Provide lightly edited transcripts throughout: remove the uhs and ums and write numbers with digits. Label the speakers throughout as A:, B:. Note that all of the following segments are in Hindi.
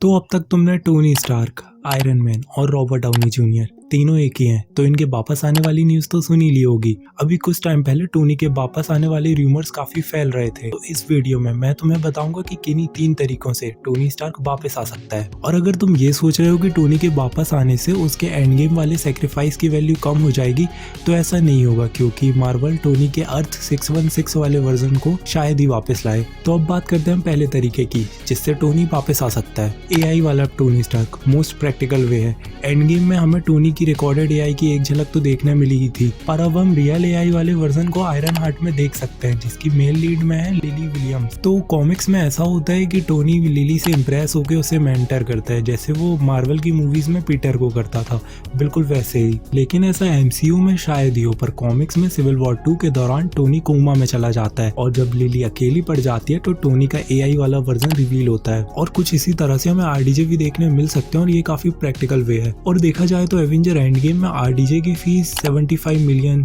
A: तो अब तक तुमने टोनी स्टार्क, आयरन मैन और रॉबर्ट डाउनी जूनियर तीनों एक ही हैं, तो इनके वापस आने वाली न्यूज़ तो सुन ही ली होगी। अभी कुछ टाइम पहले टोनी के वापस आने वाले रूमर्स काफी फैल रहे थे, तो इस वीडियो में मैं तुम्हें बताऊंगा कि किन्हीं 3 तरीकों से टोनी स्टार्क वापस आ सकता है। और अगर तुम ये सोच रहे हो कि टोनी के वापस आने से उसके एंड गेम वाले सेक्रीफाइस की वैल्यू कम हो जाएगी, तो ऐसा नहीं होगा, क्योंकि मार्वल टोनी के अर्थ 616 वाले वर्जन को शायद ही वापस लाए। तो अब बात करते हैं हम पहले तरीके की, जिससे टोनी वापस आ सकता है। एआई वाला Tony Stark most practical way है। एंड गेम में हमें टोनी की रिकॉर्डेड एआई की एक झलक तो देखने मिली ही थी, पर अब हम रियल एआई वाले वर्जन को आयरन हार्ट में देख सकते हैं, जिसकी मेल लीड में है लिली विलियम्स। तो कॉमिक्स में ऐसा होता है कि टोनी लिली से इम्प्रेस होकर उसे मेंटर करता है, जैसे वो मार्वल की मूवीज में पीटर को करता था, बिल्कुल वैसे ही। लेकिन ऐसा एमसीयू में शायद ही हो, पर कॉमिक्स में सिविल वॉर 2 के दौरान टोनी कोमा में चला जाता है, और जब लिली अकेली पड़ जाती है तो टोनी का एआई वाला वर्जन रिवील होता है। और कुछ इसी तरह से हमें आरडीजे भी देखने मिल सकते हैं, और ये काफी प्रैक्टिकल वे है। और देखा जाए तो एवेंजर एंड गेम में आरडीजे की फीस $75 मिलियन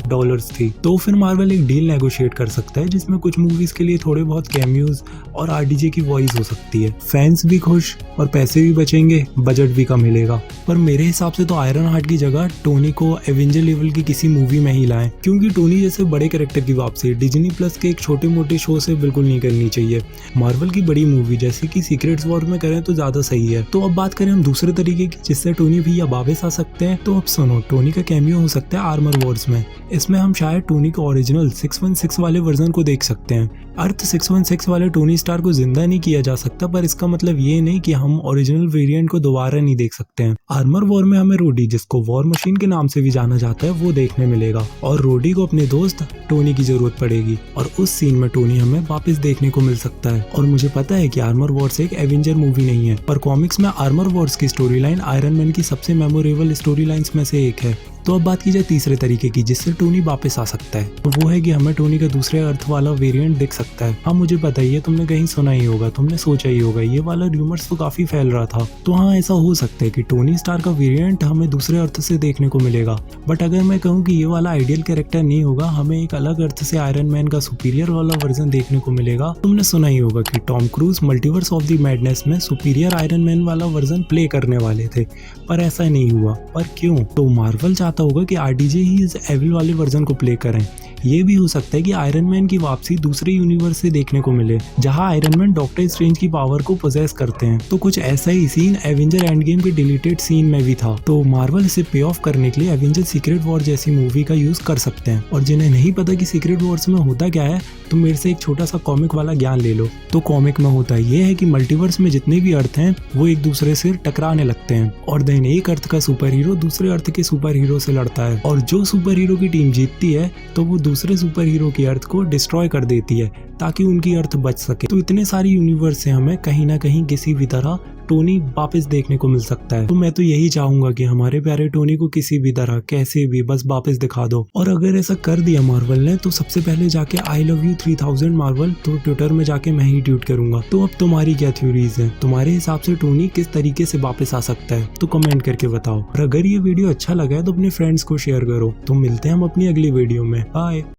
A: थी, तो फिर मार्वल एक डील नेगोशिएट कर सकता है, जिसमें कुछ मूवीज के लिए थोड़े बहुत कैमियोज और आरडीजे की वॉइस हो सकती है। फैंस भी खुश और पैसे भी बचेंगे, बजट भी कम मिलेगा। पर मेरे हिसाब से तो आयरन हार्ट की जगह टोनी को एवेंजर लेवल की किसी मूवी में ही लाएं, क्योंकि टोनी जैसे बड़े कैरेक्टर की वापसी डिज्नी प्लस के एक छोटे मोटे शो से बिल्कुल नहीं करनी चाहिए। मार्वल की बड़ी मूवी जैसे कि सीक्रेट्स वॉर में करें तो ज्यादा सही है। तो अब बात करें हम दूसरे तरीके की, जिससे टोनी भी या वापस आ सकते हैं। तो अब सुनो, टोनी का कैमियो हो सकता है आर्मर वॉर्स में। इसमें हम शायद टोनी के ओरिजिनल 616 वाले वर्जन को देख सकते हैं। अर्थ 616 वाले टोनी स्टार को जिंदा नहीं किया जा सकता, पर इसका मतलब ये नहीं कि हम ओरिजिनल वेरिएंट को दोबारा नहीं देख सकते हैं। आर्मर वॉर में हमें रोडी, जिसको वॉर मशीन के नाम से भी जाना जाता है, वो देखने मिलेगा, और रोडी को अपने दोस्त टोनी की जरूरत पड़ेगी, और उस सीन में टोनी हमें वापस देखने को मिल सकता है। और मुझे पता है कि आर्मर वॉर्स एक एवेंजर मूवी नहीं है, पर कॉमिक्स में आर्मर वॉर्स की स्टोरी लाइन आयरन मैन की सबसे मेमोरेबल स्टोरी लाइन्स में से एक है। तो अब बात की जाए तीसरे तरीके की, जिससे टोनी वापस आ सकता है, तो वो है कि हमें टोनी का दूसरे अर्थ वाला वेरिएंट दिख सकता है। हाँ, मुझे पता है, तुमने कहीं सुना ही होगा, तुमने सोचा ही होगा, ये वाला रूमर्स तो काफी फैल रहा था। तो हाँ, ऐसा हो सकता है कि टोनी स्टार का वेरिएंट हमें दूसरे अर्थ से देखने को मिलेगा। बट अगर मैं कहूँ कि ये वाला आइडियल कैरेक्टर नहीं होगा, हमें एक अलग अर्थ से आयरन मैन का सुपीरियर वाला वर्जन देखने को मिलेगा। तुमने सुना ही होगा कि Tom cruise multiverse of the madness में सुपीरियर आयरन मैन वाला वर्जन प्ले करने वाले थे, पर ऐसा नहीं हुआ। पर क्यों? तो मार्वल चाहता होगा कि आरडीजे ही इस एविल वाले वर्जन को प्ले करें। ये भी हो सकता है कि आयरन मैन की वापसी दूसरे यूनिवर्स से देखने को मिले, जहां आयरन मैन डॉक्टर स्ट्रेंज की पावर को पोजेस करते हैं। तो कुछ ऐसा ही सीन एवेंजर एंड गेम के डिलीटेड सीन में भी था। तो मार्वल इसे पे ऑफ करने के लिए एवेंजर सीक्रेट वॉर जैसी मूवी का यूज कर सकते हैं। और जिन्हें नहीं पता कि सीक्रेट वॉर्स में होता क्या है, तो मेरे से एक छोटा सा कॉमिक वाला ज्ञान ले लो। तो कॉमिक में होता ये है कि मल्टीवर्स में जितने भी अर्थ हैं वो एक दूसरे से टकराने लगते हैं, और देन एक अर्थ का सुपर हीरो दूसरे अर्थ के सुपर हीरो से लड़ता है, और जो सुपर हीरो की टीम जीतती है तो वो दूसरे सुपर हीरो की अर्थ को डिस्ट्रॉय कर देती है, ताकि उनकी अर्थ बच सके। तो इतने सारे यूनिवर्स से हमें कहीं ना कहीं किसी भी तरह टोनी वापस देखने को मिल सकता है। तो मैं तो यही चाहूंगा कि हमारे प्यारे टोनी को किसी भी तरह कैसे भी बस वापस दिखा दो। और अगर ऐसा कर दिया मार्वल ने, तो सबसे पहले जाके आई लव यू 3000 मार्वल तो ट्विटर में जाके मैं ही ट्वीट करूंगा। तो अब तुम्हारी क्या थ्योरीज हैं? तुम्हारे हिसाब से टोनी किस तरीके से वापस आ सकता है? तो कमेंट करके बताओ। और अगर ये वीडियो अच्छा लगा है तो अपने फ्रेंड्स को शेयर करो। तो मिलते हैं हम अपनी अगली वीडियो में। बाय।